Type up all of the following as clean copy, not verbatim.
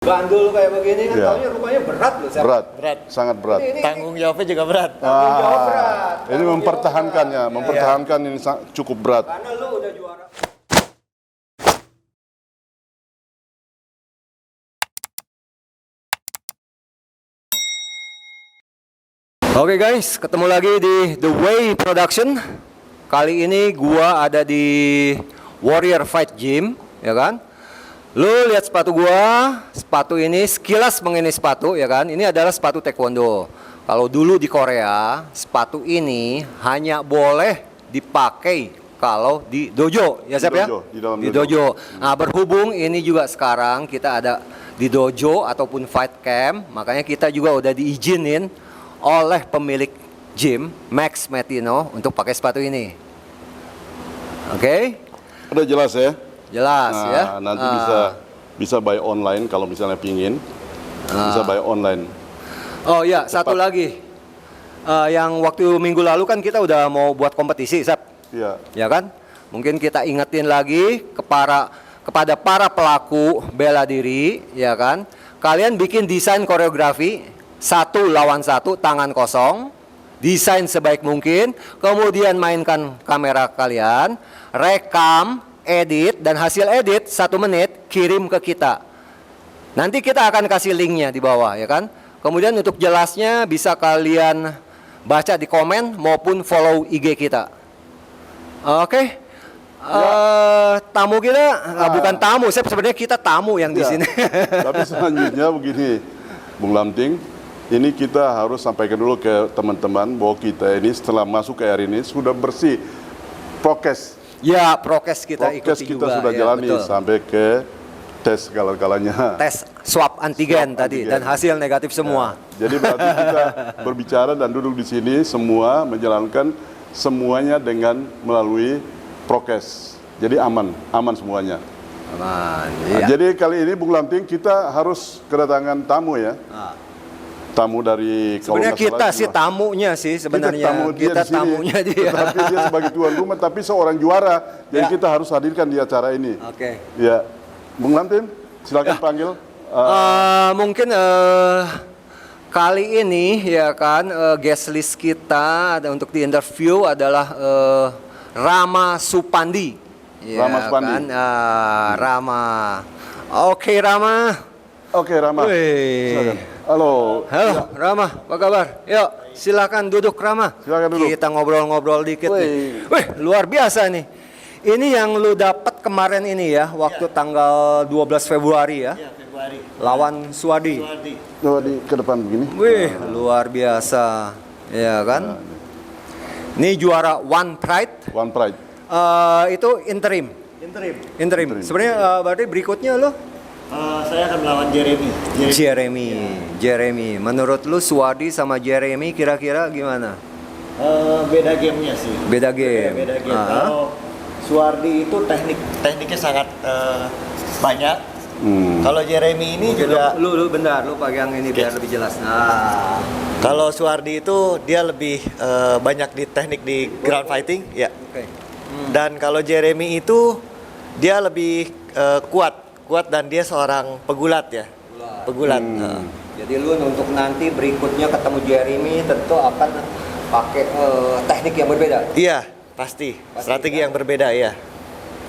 Bandul kayak begini kan, Iya. taunya rupanya berat loh. Berat, sangat berat. Tanggung jawabnya juga berat. Tanggung jawab berat. Ini mempertahankannya, mempertahankan ini cukup berat. Karena lu udah juara. Oke guys, ketemu lagi di The Way Production. Kali ini gua ada di Warrior Fight Gym, ya kan? Lu lihat sepatu gua, sepatu ini sekilas mengenai sepatu, ya kan? Ini adalah sepatu taekwondo. Kalau dulu di Korea, sepatu ini hanya boleh dipakai kalau di dojo, ya Sep ya? Di dalam Di dojo. dojo. Nah, berhubung ini juga sekarang kita ada di dojo ataupun fight camp, makanya kita juga udah diizinin oleh pemilik gym Max Metino untuk pakai sepatu ini. Oke? Udah jelas ya? Jelas Nah, ya. nanti bisa buy online kalau misalnya pingin. Bisa buy online. Oh ya, satu lagi. Yang waktu minggu lalu kan kita udah mau buat kompetisi, Sep. Iya. Ya kan? Mungkin kita ingetin lagi kepada para pelaku bela diri, ya kan? Kalian bikin desain koreografi 1 lawan 1 tangan kosong. Desain sebaik mungkin, kemudian mainkan kamera kalian, rekam, edit, dan hasil edit 1 menit kirim ke kita. Nanti kita akan kasih linknya di bawah, ya kan? Kemudian untuk jelasnya bisa kalian baca di komen maupun follow IG kita. Oke. Tamu kita bukan tamu, sebenarnya kita tamu yang di sini. Tapi selanjutnya begini, Bung Lamting, ini kita harus sampaikan dulu ke teman-teman bahwa kita ini setelah masuk ke air ini sudah bersih prokes. Ya, prokes kita Prokes ikuti kita juga. sudah Ya, jalani betul. sampai ke tes segala-galanya. Tes swab antigen tadi antigen. dan hasil negatif semua. Jadi berarti kita berbicara dan duduk di sini semua menjalankan semuanya dengan melalui prokes. Jadi aman semuanya. Aman. Nah, Iya. jadi kali ini Bung Lamting kita harus kedatangan tamu ya. Tamu dari Sebenarnya kita sih tamunya sih sebenarnya. Kita tamunya dia. Tapi dia sebagai tuan rumah tapi seorang juara. Jadi Ya. kita harus hadirkan di acara ini. Oke. Ya. Bung Lamting, silakan panggil. Mungkin kali ini ya kan guest list kita ada untuk di interview adalah Rama Supandi. Ya, Rama Supandi. Kan? Rama. Oke Rama. Oke, Rama. Wih. Silakan. Halo. Halo Rama, apa kabar? Yuk silakan duduk Rama. Silakan duduk. Kita ngobrol-ngobrol dikit nih. Wih, luar biasa nih. Ini yang lu dapat kemarin ini ya, waktu tanggal 12 Februari ya. Ya, Februari. Lawan Suwadi. Coba ke depan begini. Wih, luar biasa. Ya kan? Ini juara One Pride. One Pride. Itu interim. Interim. Sebenarnya berarti berikutnya lo Saya akan melawan Jeremy. Jeremy. Menurut lu Suwadi sama Jeremy kira-kira gimana? Beda gamenya sih. Beda game. Beda game. Kalau Suwardi itu tekniknya sangat banyak. Kalau Jeremy ini juga. Lu bentar, lu pegang ini biar lebih jelas. Nah, Kalau Suwardi itu dia lebih banyak di teknik di ground fighting, ya. oke. Dan kalau Jeremy itu dia lebih kuat dan dia seorang pegulat ya. Pegulat. Jadi lu untuk nanti berikutnya ketemu Jeremy tentu akan pakai teknik yang berbeda. Iya, pasti. Strategi yang berbeda ya.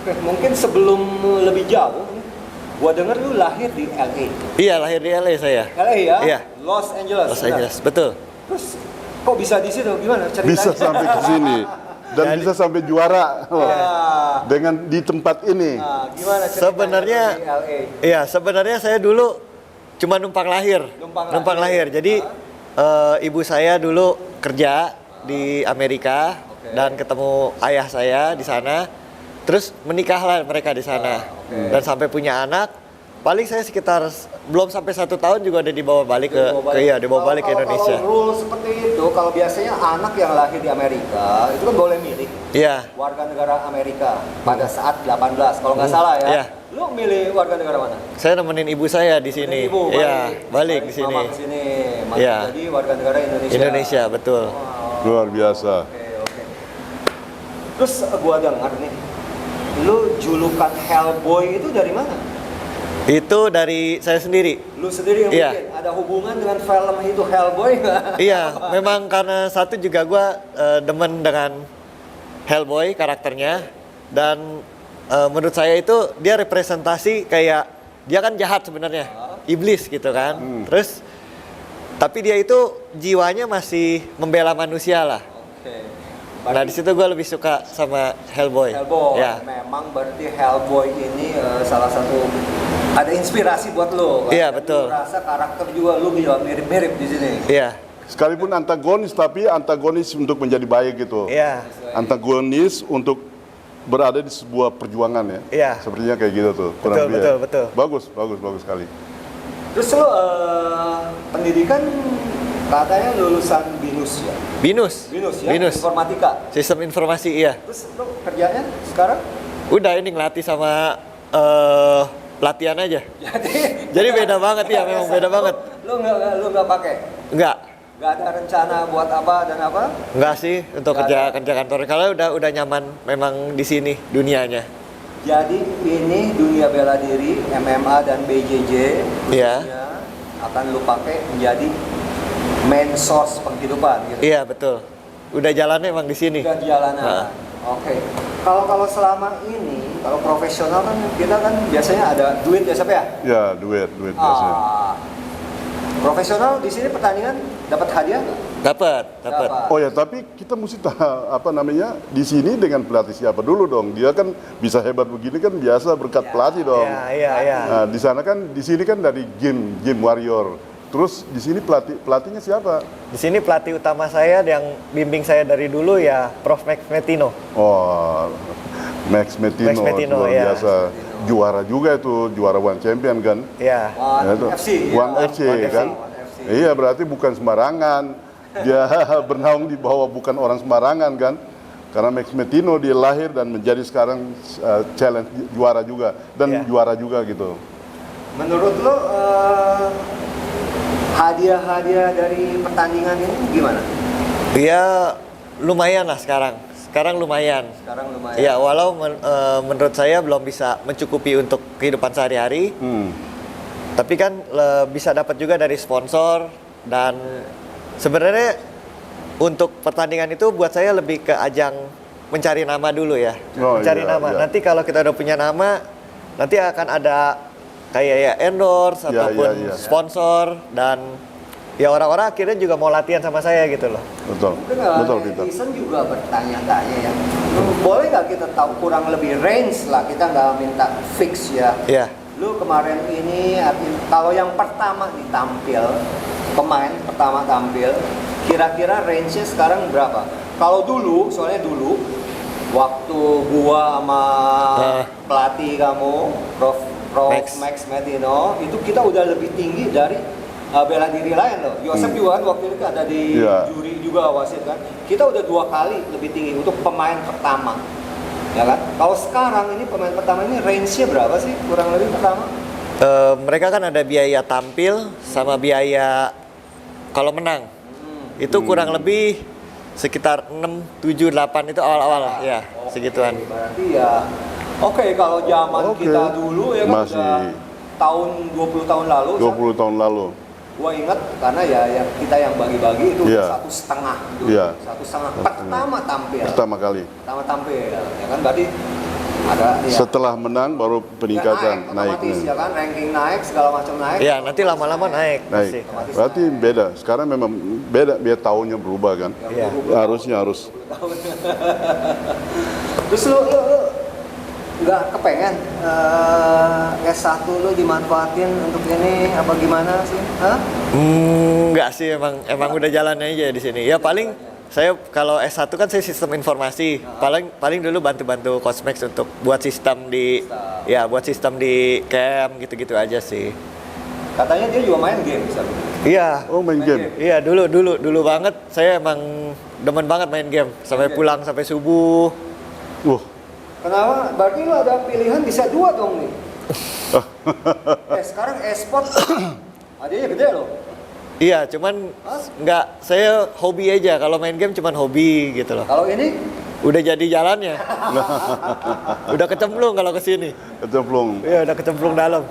Oke, mungkin sebelum lebih jauh, gua dengar lu lahir di LA. Iya, lahir di LA saya. LA ya? Iya. Los Angeles. Los Angeles, betul. Terus kok bisa di situ? Gimana ceritanya? Bisa sampai ke sini dan bisa sampai juara dengan di tempat ini. Nah, gimana ceritanya Sebenarnya di LA? iya, sebenarnya saya dulu cuma numpang lahir. Numpang lahir. Jadi ibu saya dulu kerja di Amerika dan ketemu ayah saya di sana. Terus menikahlah mereka di sana. Dan sampai punya anak. Paling saya sekitar belum sampai 1 tahun juga udah dibawa balik dibawa balik ke Indonesia. Kalau rule seperti itu, kalau biasanya anak yang lahir di Amerika itu kan boleh milih Iya. warga negara Amerika pada saat 18, kalau nggak salah ya. Iya. Lu milih warga negara mana? Saya nemenin ibu saya di sini. Ibu, Iya, balik di sini. Mama ke sini. Iya. Jadi warga negara Indonesia. Indonesia, betul. Luar biasa. Oke. Terus gua dengar nih, lu julukan Hellboy itu dari mana? Itu dari saya sendiri. Lu sendiri yang Iya. bikin? Ada hubungan dengan film itu Hellboy nggak? Iya, memang karena satu juga gue demen dengan Hellboy karakternya, dan menurut saya itu dia representasi kayak dia kan jahat sebenarnya, iblis gitu kan. Terus tapi dia itu jiwanya masih membela manusia lah. Oke. Nah di situ gue lebih suka sama Hellboy. Hellboy, Ya, memang berarti Hellboy ini salah satu ada inspirasi buat lo. Kan? Iya, Dan betul. Lu rasa karakter juga lu juga mirip-mirip di sini. iya, Sekalipun antagonis, tapi antagonis untuk menjadi baik gitu. iya, Antagonis untuk berada di sebuah perjuangan ya. Iya. Sepertinya kayak gitu tuh. Betul, lebih ya. betul. Bagus sekali. Terus lo pendidikan katanya lulusan BINUS ya? BINUS, BINUS ya? BINUS, Informatika. sistem informasi, iya. Terus lo kerjanya sekarang? Udah ini ngelatih sama pelatihan aja. Jadi beda banget ya, memang beda banget. Lu nggak pakai? Enggak, Nggak ada rencana buat apa dan apa? enggak sih untuk Nggak kerja kantor. Kalau udah nyaman memang di sini dunianya. Jadi ini dunia bela diri, MMA dan BJJ Iya. khususnya akan lu pakai menjadi main source penghidupan gitu. Iya betul. Udah jalannya emang di sini. Udah di jalanan. Nah. Oke. Kalau selama ini, kalau profesional kan kita kan biasanya ada duit ya, siapa ya? Ya, duit biasanya. Profesional di sini pertandingan dapat hadiah nggak? Dapat. Oh ya, tapi kita mesti di sini dengan pelatih siapa dulu dong. Dia kan bisa hebat begini kan biasa berkat pelatih dong. Iya. Nah, di sini kan dari game warrior. Terus di sini pelatihnya siapa? Di sini pelatih utama saya yang bimbing saya dari dulu ya Prof. Max Metino. Oh, Max Metino, Max Metino, luar ya. biasa. Juara juga itu, juara One Champion kan? Iya. Ya, itu. FC. One FC kan? One FC. Iya, berarti bukan sembarangan. Dia bernaung di bawah bukan orang sembarangan kan? Karena Max Metino dia lahir dan menjadi sekarang challenge juara juga dan Iya. juara juga gitu. Menurut lo hadiah-hadiah dari pertandingan ini gimana? Iya lumayan lah sekarang. Sekarang lumayan. Sekarang lumayan. Iya, walau menurut saya belum bisa mencukupi untuk kehidupan sehari-hari. Tapi kan bisa dapat juga dari sponsor, dan sebenarnya untuk pertandingan itu buat saya lebih ke ajang mencari nama dulu ya. Oh, Mencari iya, nama. iya. Nanti kalau kita udah punya nama, nanti akan ada kayak ya endorse Iya, ataupun iya. sponsor, dan ya orang-orang akhirnya juga mau latihan sama saya gitu loh. Betul, Mungkin betul Peter. netizen juga bertanya-tanya ya. Boleh nggak kita tahu kurang lebih range lah, kita nggak minta fix ya. Iya. Lu kemarin ini kalau yang pertama ditampil, pemain pertama tampil, kira-kira range-nya sekarang berapa? Kalau dulu, soalnya dulu waktu gua sama pelatih kamu, Prof. Max Metino, itu kita udah lebih tinggi dari bela diri lain loh. Yosef juga kan waktu itu ada di Iya. juri juga wasit kan. Kita udah 2 kali lebih tinggi untuk pemain pertama. Ya kan? Kalau sekarang ini pemain pertama ini range-nya berapa sih kurang lebih pertama? Mereka kan ada biaya tampil sama biaya kalau menang. Itu kurang lebih sekitar 6, 7, 8 itu awal-awal lah ya, segituan. Berarti ya oke, kalau zaman Oke. kita dulu ya kan Masih. udah tahun 20 tahun lalu 20 tahun lalu. gua ingat karena ya yang kita yang bagi-bagi itu Iya. 1,5 gitu. Iya. 1,5 pertama tampil. Pertama kali. Pertama tampil ya kan, berarti ada ya. Setelah menang baru peningkatan naik. otomatis ya kan, ranking naik segala macam naik. Ya, nanti lama-lama naik pasti. Naik. Berarti beda. Sekarang memang beda, biar tahunnya berubah kan. Iya. Harusnya harus. Terus lu nggak kepengen S1 lu dimanfaatin untuk ini apa gimana sih? Hah? Enggak sih, emang udah jalannya aja di sini. Ya paling saya kalau S1 kan saya sistem informasi. Paling dulu bantu-bantu Coach Max untuk buat sistem di camp gitu-gitu aja sih. Katanya dia juga main game bisa. Iya. Oh, main game. Iya, dulu banget saya emang demen banget main game sampai pulang sampai subuh. Kenapa? Berarti lu ada pilihan bisa 2 dong nih. Sekarang e-sport adanya gede loh. Iya, cuman nggak, saya hobi aja. Kalau main game cuman hobi gitu loh. Kalau ini Udah jadi jalannya. Udah kecemplung kalau ke sini. Kecemplung. Iya, udah kecemplung dalam.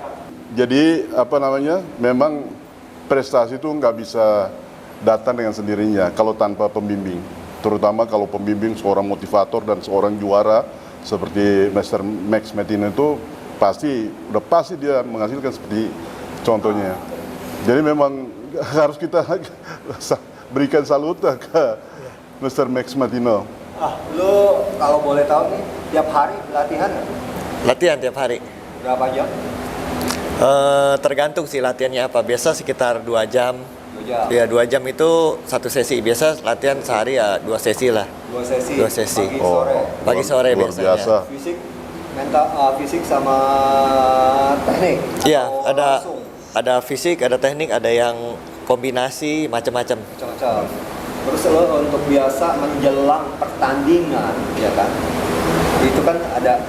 Jadi apa namanya? Memang prestasi itu nggak bisa datang dengan sendirinya kalau tanpa pembimbing. Terutama kalau pembimbing seorang motivator dan seorang juara seperti Mr. Max Metino itu udah pasti dia menghasilkan seperti contohnya. Jadi memang harus kita berikan salut ke Mr. Max Metino. Lu kalau boleh tahu nih, tiap hari latihan nggak? Latihan tiap hari. Berapa jam? Tergantung sih latihannya apa. Biasa sekitar 2 jam. 2 jam. Ya 2 jam itu satu sesi. Biasa latihan sehari ya 2 sesi lah. 2 sesi. 2 sesi. Pagi sore. Pagi sore luar biasanya. biasa. Fisik, mental, fisik sama teknik. Iya, Atau langsung? ada fisik, ada teknik, ada yang kombinasi macam-macam. Macam-macam. Terus lo untuk biasa menjelang pertandingan, ya kan? Itu kan ada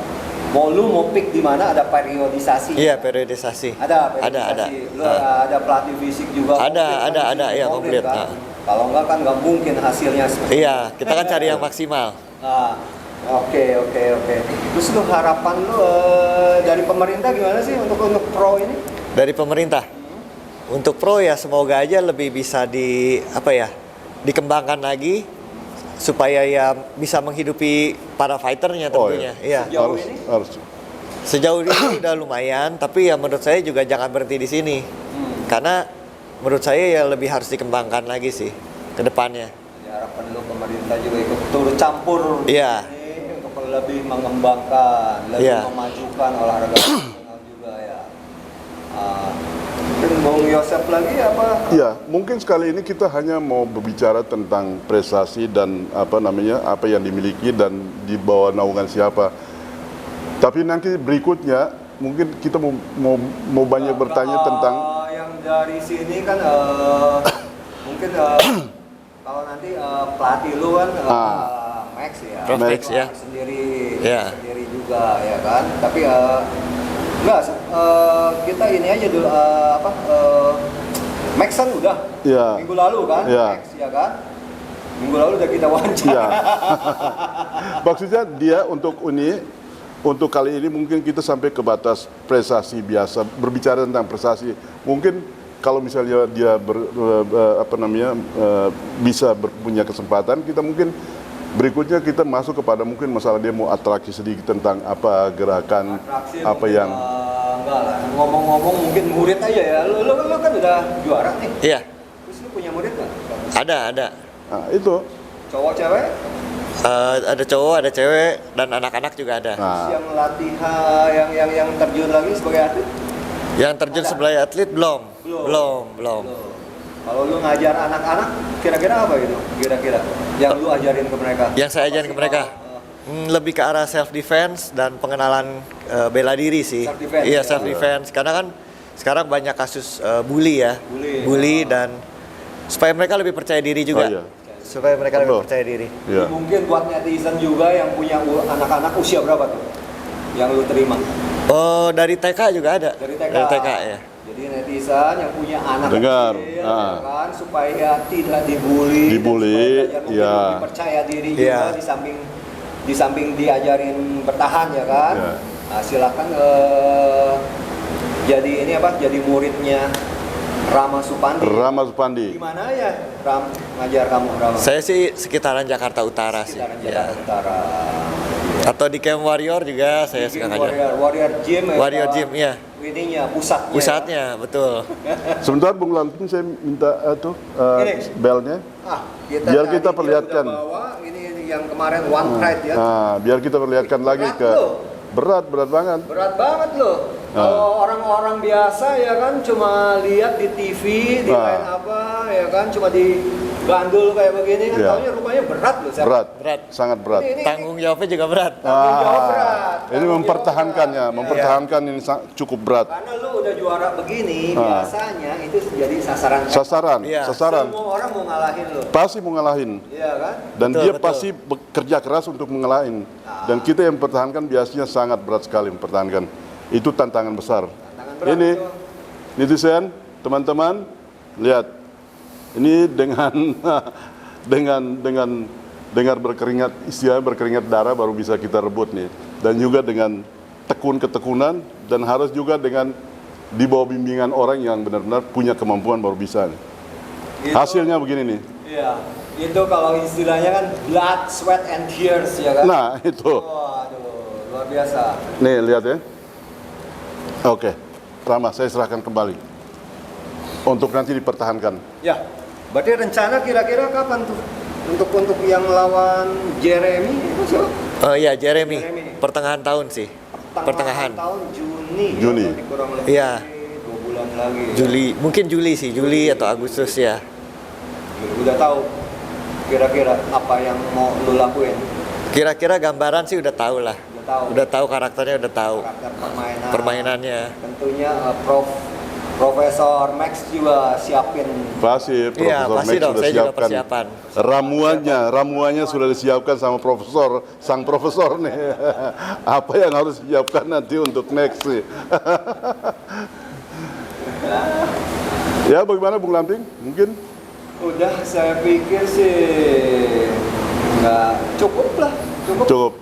mau pick di mana ada periodisasi. Iya, periodisasi. Ada periodisasi. Lo ada pelatih fisik juga. Ada, komplit kan di situ, iya, komplit. kan? Nah. Kalau enggak kan nggak mungkin hasilnya seperti Iya, kita kan cari yang maksimal. Nah, oke. Terus lo harapan lo dari pemerintah gimana sih untuk pro ini? Dari pemerintah. Untuk pro ya semoga aja lebih bisa dikembangkan lagi supaya ya bisa menghidupi para fighternya tentunya. Iya. Sejauh ini? Harus. Sejauh ini udah lumayan, tapi ya menurut saya juga jangan berhenti di sini. Karena menurut saya ya lebih harus dikembangkan lagi sih ke depannya. Jadi harapan lo pemerintah juga ikut turut campur Iya. ini untuk lebih mengembangkan, lebih Iya. memajukan olahraga nasional juga ya. Mungkin Bung Yosef lagi apa? Ya, mungkin sekali ini kita hanya mau berbicara tentang prestasi dan apa yang dimiliki dan di bawah naungan siapa. Tapi nanti berikutnya mungkin kita mau banyak bertanya tentang yang dari sini kan mungkin kalau nanti pelatih lu kan Max ya. Prof Max, ya. Sendiri Ya. sendiri juga ya kan. Tapi enggak kita ini aja dulu Max kan udah Ya. minggu lalu kan Ya. Max ya kan. Minggu lalu udah kita wawancara. ya. Maksudnya dia untuk kali ini mungkin kita sampai ke batas prestasi biasa, berbicara tentang prestasi. Mungkin kalau misalnya dia bisa punya kesempatan, kita mungkin berikutnya kita masuk kepada mungkin masalah dia mau atraksi sedikit tentang apa gerakan Atraksi apa mungkin, yang enggak lah. Ngomong-ngomong mungkin murid aja ya. Lu kan udah juara nih. Iya, Terus lu punya murid nggak? ada. nah, itu. Cowok cewek? Ada cowok, ada cewek, dan anak-anak juga ada. Nah, Yang latihan yang terjun lagi sebagai atlet? Yang terjun Ada. sebagai atlet belum. Kalau lu ngajar anak-anak kira-kira apa gitu? Kira-kira yang lu ajarin ke mereka? Yang saya ajarin ke mereka lebih ke arah self defense dan pengenalan bela diri sih. Self defense, Iya, ya. self defense. Karena kan sekarang banyak kasus bully ya. Bully. Dan supaya mereka lebih percaya diri juga. Oh, iya. Supaya mereka lebih Betul. percaya diri. ya. Mungkin buat netizen juga yang punya anak-anak usia berapa tuh? Yang lu terima? Oh, dari TK juga ada. Dari TK. Dari TK ya. Jadi netizen yang punya anak Dengar. kecil, Ah. ya kan, supaya tidak dibully, Dibully, dan supaya belajar mungkin ya. lebih percaya diri juga Ya. di samping diajarin bertahan ya kan. Ya. Nah, silakan jadi muridnya Rama Supandi. Rama Supandi. Gimana ya ngajar kamu Rama? Saya sih sekitaran Jakarta Utara sih. Sekitaran Ya. Jakarta Utara. Atau di Camp Warrior juga saya suka ngajar. Warrior Gym ya. Warrior Gym, iya. Ininya pusatnya. Pusatnya, betul. Sebentar Bung Lampin, saya minta Ini. belnya. Biar tadi kita dia perlihatkan. udah bawa, ini yang kemarin One Pride ya. Nah, biar kita perlihatkan lagi Berat ke loh. berat banget. Berat banget loh. Kalau orang-orang biasa ya kan cuma lihat di TV, di lain apa ya kan cuma di gandul kayak begini kan Iya. taunya rupanya berat loh. Berat. Sangat berat. Ini Tanggung jawabnya juga berat. tanggung jawab berat. Ini Tanggung mempertahankannya, jawab berat. mempertahankan ini cukup berat. Karena lu udah juara begini, biasanya itu jadi sasaran. Iya. Sasaran. Semua orang mau ngalahin lu. Pasti mau ngalahin. Iya kan? Dan Betul, dia betul. pasti bekerja keras untuk mengalahin. Dan kita yang mempertahankan biasanya sangat berat sekali mempertahankan. Itu tantangan besar. Tantangan berat Ini itu. netizen, teman-teman, lihat. Ini dengan dengar berkeringat, istilahnya berkeringat darah baru bisa kita rebut nih. Dan juga dengan ketekunan dan harus juga dengan di bawah bimbingan orang yang benar-benar punya kemampuan baru bisa. Hasilnya begini nih. Iya, itu kalau istilahnya kan blood, sweat, and tears ya kan. Nah, itu. Waduh, luar biasa. Nih, lihat ya. Oke, Rama, saya serahkan kembali. Untuk nanti dipertahankan. Ya, berarti rencana kira-kira kapan tuh? Untuk yang lawan Jeremy itu siapa? Oh iya, Jeremy. Jeremy. Pertengahan tahun sih. Pertengahan. tahun Juni. Juni. Berarti kurang lebih Iya. 2 bulan lagi. Juli, mungkin Juli sih, Juli atau Agustus ya. Udah tahu kira-kira apa yang mau lu lakuin? Kira-kira gambaran sih udah tahu lah. Udah tahu. Udah tahu karakternya, udah tahu Karakter permainannya. Tentunya Profesor Max juga siapin. Pasti, Iya, Profesor pasti Max dong, sudah saya juga siapkan. persiapan. Ramuannya sudah disiapkan sama sang profesor nih. Apa yang harus disiapkan nanti untuk next sih. Ya, bagaimana Bung Lamping? Mungkin Udah, saya pikir sih nggak cukup lah. cukup.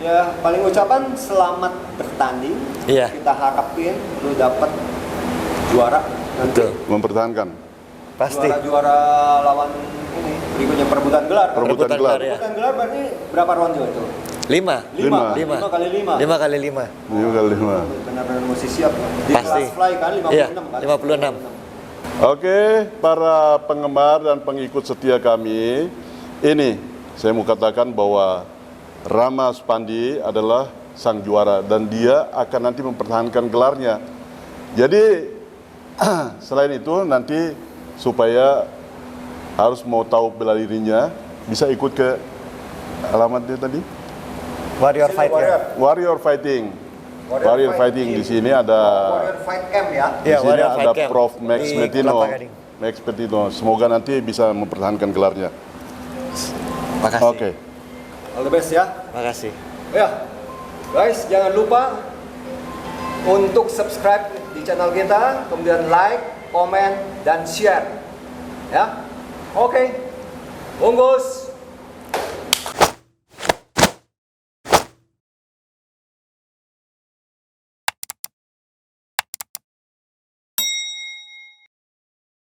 Ya, paling ucapan selamat bertanding. Iya. Kita harapin lu dapet juara nanti. Betul. Mempertahankan. Pasti. Juara lawan ini berikutnya perebutan gelar. Perebutan gelar. ya. Perebutan gelar berarti berapa ronde itu? 5. Lima. 5 kali 5. 5 kali 5. 5 kali 5. Benar-benar mesti siap. Di Pasti. kelas fly kan 56 Iya, kan? 56. Oke, para penggemar dan pengikut setia kami, ini saya mau katakan bahwa Rama Spandi adalah sang juara dan dia akan nanti mempertahankan gelarnya. Jadi selain itu nanti supaya harus mau tahu bela dirinya bisa ikut ke alamatnya tadi Warrior Fight ya. Warrior Fighting. Warrior Fighting di sini ada Warrior Fight Camp ya. di Iya, sini Warrior ada Fight Camp Prof Max di Metino. Kelapa Gading. Max Metino. Semoga nanti bisa mempertahankan gelarnya. Makasih. Oke. All the best ya. Makasih. Ya, guys, jangan lupa untuk subscribe di channel kita, kemudian like, komen, dan share. Ya, oke, bungkus.